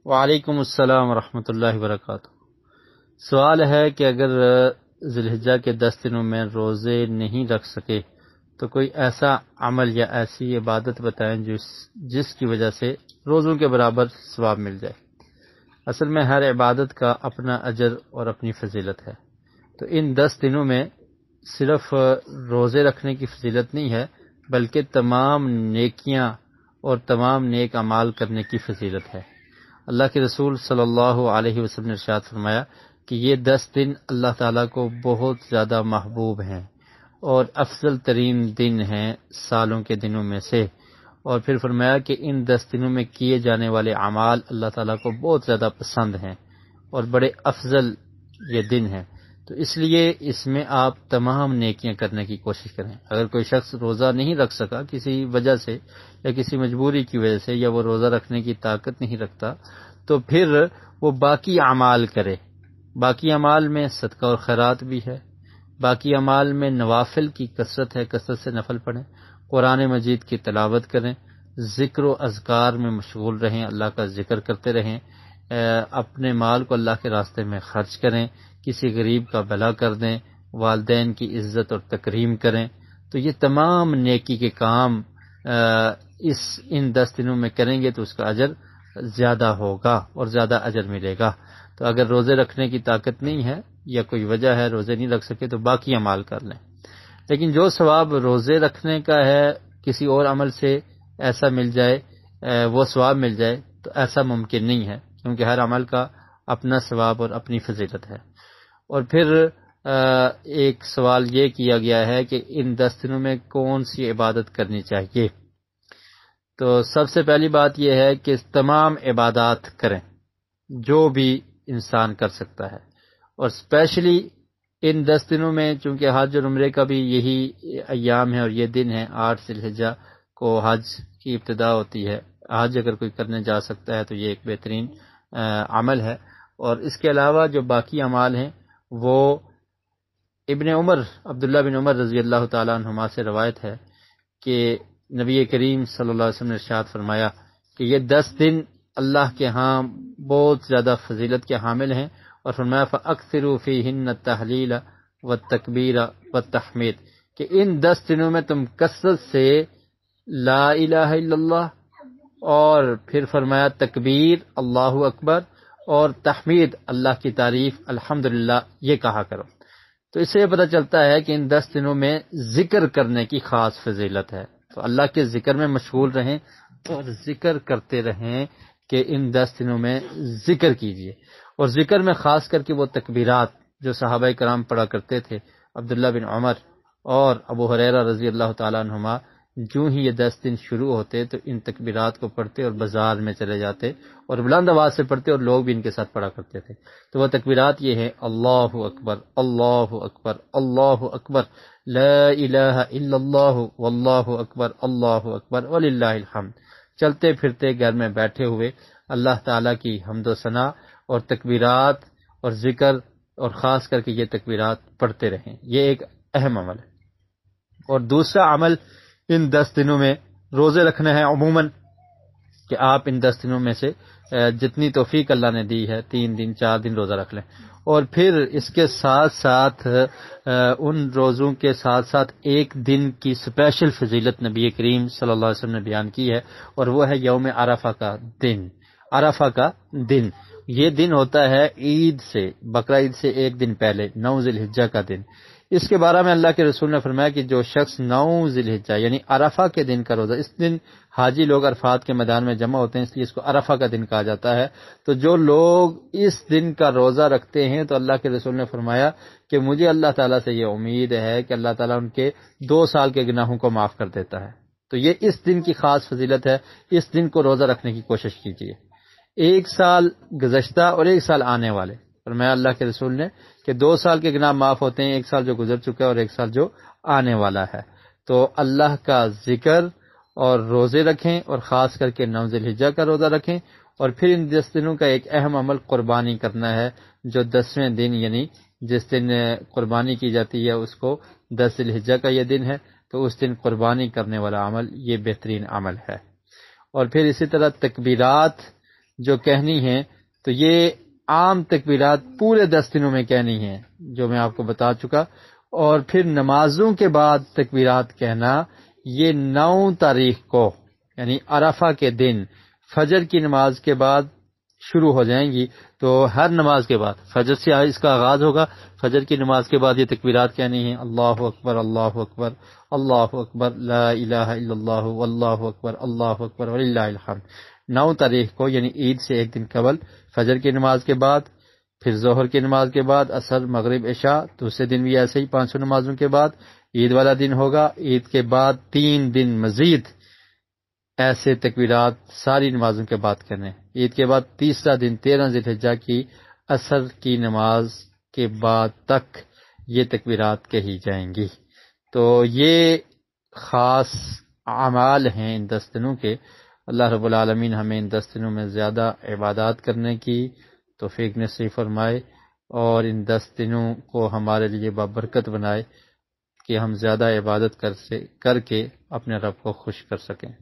وعلیکم السلام ورحمۃ اللہ وبرکاتہ۔ سوال ہے کہ اگر ذی الحجہ کے 10 دنوں میں روزے نہیں رکھ سکے تو کوئی ایسا عمل یا ایسی عبادت بتائیں جس کی وجہ سے روزوں کے برابر ثواب مل جائے۔ اصل میں ہر عبادت کا اپنا اجر اور اپنی فضیلت ہے، تو ان 10 دنوں میں صرف روزے رکھنے کی فضیلت نہیں ہے بلکہ تمام نیکیاں اور تمام نیک اعمال کرنے کی فضیلت ہے۔ اللہ کے رسول صلی اللہ علیہ وسلم نے ارشاد فرمایا کہ یہ 10 دن اللہ تعالیٰ کو بہت زیادہ محبوب ہیں اور افضل ترین دن ہیں سالوں کے دنوں میں سے، اور پھر فرمایا کہ ان 10 دنوں میں کیے جانے والے اعمال اللہ تعالیٰ کو بہت زیادہ پسند ہیں اور بڑے افضل یہ دن ہیں، تو اس لیے اس میں آپ تمام نیکیاں کرنے کی کوشش کریں۔ اگر کوئی شخص روزہ نہیں رکھ سکا کسی وجہ سے یا کسی مجبوری کی وجہ سے، یا وہ روزہ رکھنے کی طاقت نہیں رکھتا، تو پھر وہ باقی اعمال کرے۔ باقی اعمال میں صدقہ اور خیرات بھی ہے، باقی اعمال میں نوافل کی کثرت ہے، کثرت سے نفل پڑھیں، قرآن مجید کی تلاوت کریں، ذکر و اذکار میں مشغول رہیں، اللہ کا ذکر کرتے رہیں، اپنے مال کو اللہ کے راستے میں خرچ کریں، کسی غریب کا بھلا کر دیں، والدین کی عزت اور تکریم کریں، تو یہ تمام نیکی کے کام ان 10 دنوں میں کریں گے تو اس کا اجر زیادہ ہوگا اور زیادہ اجر ملے گا۔ تو اگر روزے رکھنے کی طاقت نہیں ہے یا کوئی وجہ ہے روزے نہیں رکھ سکے تو باقی اعمال کر لیں، لیکن جو ثواب روزے رکھنے کا ہے کسی اور عمل سے ایسا مل جائے، وہ ثواب مل جائے، تو ایسا ممکن نہیں ہے، کیونکہ ہر عمل کا اپنا ثواب اور اپنی فضیلت ہے۔ اور پھر ایک سوال یہ کیا گیا ہے کہ ان 10 دنوں میں کون سی عبادت کرنی چاہیے، تو سب سے پہلی بات یہ ہے کہ تمام عبادات کریں جو بھی انسان کر سکتا ہے، اور اسپیشلی ان 10 دنوں میں چونکہ حج اور عمرے کا بھی یہی ایام ہے اور یہ دن ہے، 8 ذی الحجہ کو حج کی ابتدا ہوتی ہے۔ حج اگر کوئی کرنے جا سکتا ہے تو یہ ایک بہترین عمل ہے۔ اور اس کے علاوہ جو باقی اعمال ہیں وہ ابن عمر عبداللہ بن عمر رضی اللہ تعالیٰ عنہما سے روایت ہے کہ نبی کریم صلی اللہ علیہ وسلم نے ارشاد فرمایا کہ یہ 10 دن اللہ کے ہاں بہت زیادہ فضیلت کے حامل ہیں، اور فرمایا فَأَكْثِرُوا فِيهِنَّ التَّهْلِيلَ وَالتَّكْبِيرَ وَالتَّحْمِيدَ کہ ان 10 دنوں میں تم کثرت سے لا الہ الا اللہ، اور پھر فرمایا تکبیر اللہ اکبر، اور تحمید اللہ کی تعریف الحمدللہ یہ کہا کرو۔ تو اس سے یہ پتہ چلتا ہے کہ ان 10 دنوں میں ذکر کرنے کی خاص فضیلت ہے، تو اللہ کے ذکر میں مشغول رہیں اور ذکر کرتے رہیں کہ ان 10 دنوں میں ذکر کیجیے، اور ذکر میں خاص کر کے وہ تکبیرات جو صحابہ کرام پڑھا کرتے تھے، عبداللہ بن عمر اور ابو ہریرہ رضی اللہ تعالیٰ عنہما، جو ہی یہ 10 دن شروع ہوتے تو ان تکبیرات کو پڑھتے اور بازار میں چلے جاتے اور بلند آواز سے پڑھتے، اور لوگ بھی ان کے ساتھ پڑھا کرتے تھے۔ تو وہ تکبیرات یہ ہے: اللہ اکبر اللہ اکبر اللہ اکبر، لا الہ الا اللہ واللہ اکبر اللہ اکبر وللہ الحمد۔ چلتے پھرتے گھر میں بیٹھے ہوئے اللہ تعالیٰ کی حمد و ثنا اور تکبیرات اور ذکر، اور خاص کر کے یہ تکبیرات پڑھتے رہیں، یہ ایک اہم عمل ہے۔ اور دوسرا عمل ان 10 دنوں میں روزے رکھنا ہے عموماً، کہ آپ ان 10 دنوں میں سے جتنی توفیق اللہ نے دی ہے 3 دن 4 دن روزہ رکھ لیں، اور پھر اس کے ساتھ ساتھ ان روزوں کے ساتھ ساتھ ایک دن کی اسپیشل فضیلت نبی کریم صلی اللہ علیہ وسلم نے بیان کی ہے، اور وہ ہے یوم عرفہ کا دن۔ عرفہ کا دن یہ دن ہوتا ہے عید سے، بقرہ عید سے ایک دن پہلے، 9 ذی الحجہ کا دن۔ اس کے بارے میں اللہ کے رسول نے فرمایا کہ جو شخص 9 ذی الحجہ یعنی عرفہ کے دن کا روزہ، اس دن حاجی لوگ عرفات کے میدان میں جمع ہوتے ہیں، اس لیے اس کو عرفہ کا دن کہا جاتا ہے، تو جو لوگ اس دن کا روزہ رکھتے ہیں تو اللہ کے رسول نے فرمایا کہ مجھے اللہ تعالیٰ سے یہ امید ہے کہ اللہ تعالیٰ ان کے 2 سال کے گناہوں کو معاف کر دیتا ہے۔ تو یہ اس دن کی خاص فضیلت ہے، اس دن کو روزہ رکھنے کی کوشش کیجیے۔ 1 سال گزشتہ اور 1 سال آنے والے، فرمایا اللہ کے رسول نے کہ 2 سال کے گناہ معاف ہوتے ہیں، 1 سال جو گزر چکا ہے اور 1 سال جو آنے والا ہے۔ تو اللہ کا ذکر اور روزے رکھیں، اور خاص کر کے 9 ذی الحجہ کا روزہ رکھیں، اور پھر ان 10 دنوں کا ایک اہم عمل قربانی کرنا ہے، جو 10ویں دن یعنی جس دن قربانی کی جاتی ہے اس کو 10 ذی الحجہ کا یہ دن ہے، تو اس دن قربانی کرنے والا عمل یہ بہترین عمل ہے۔ اور پھر اسی طرح تکبیرات جو کہنی ہیں تو یہ عام تکبیرات پورے 10 دنوں میں کہنی ہیں جو میں آپ کو بتا چکا، اور پھر نمازوں کے بعد تکبیرات کہنا یہ 9 تاریخ کو یعنی عرفہ کے دن فجر کی نماز کے بعد شروع ہو جائیں گی۔ تو ہر نماز کے بعد فجر سے اس کا آغاز ہوگا، فجر کی نماز کے بعد یہ تکبیرات کہنی ہیں، اللہ اکبر اللہ اکبر اللہ اکبر لا الہ الا اللہ واللہ اکبر اللہ اکبر وللہ الحمد۔ 9 تاریخ کو یعنی عید سے ایک دن قبل فجر کی نماز کے بعد، پھر ظہر کی نماز کے بعد، عصر مغرب عشاء، دوسرے دن بھی ایسے ہی 500 نمازوں کے بعد عید والا دن ہوگا۔ عید کے بعد 3 دن مزید ایسے تکبیرات ساری نمازوں کے بعد کرنے۔ عید کے بعد تیسرا دن 13 ذی الحجہ کی عصر کی نماز کے بعد تک یہ تکبیرات کہی جائیں گی۔ تو یہ خاص اعمال ہیں ان 10 دنوں کے۔ اللہ رب العالمین ہمیں ان 10 دنوں میں زیادہ عبادات کرنے کی توفیق نصیب فرمائے، اور ان 10 دنوں کو ہمارے لیے بابرکت بنائے کہ ہم زیادہ عبادت کر کے اپنے رب کو خوش کر سکیں۔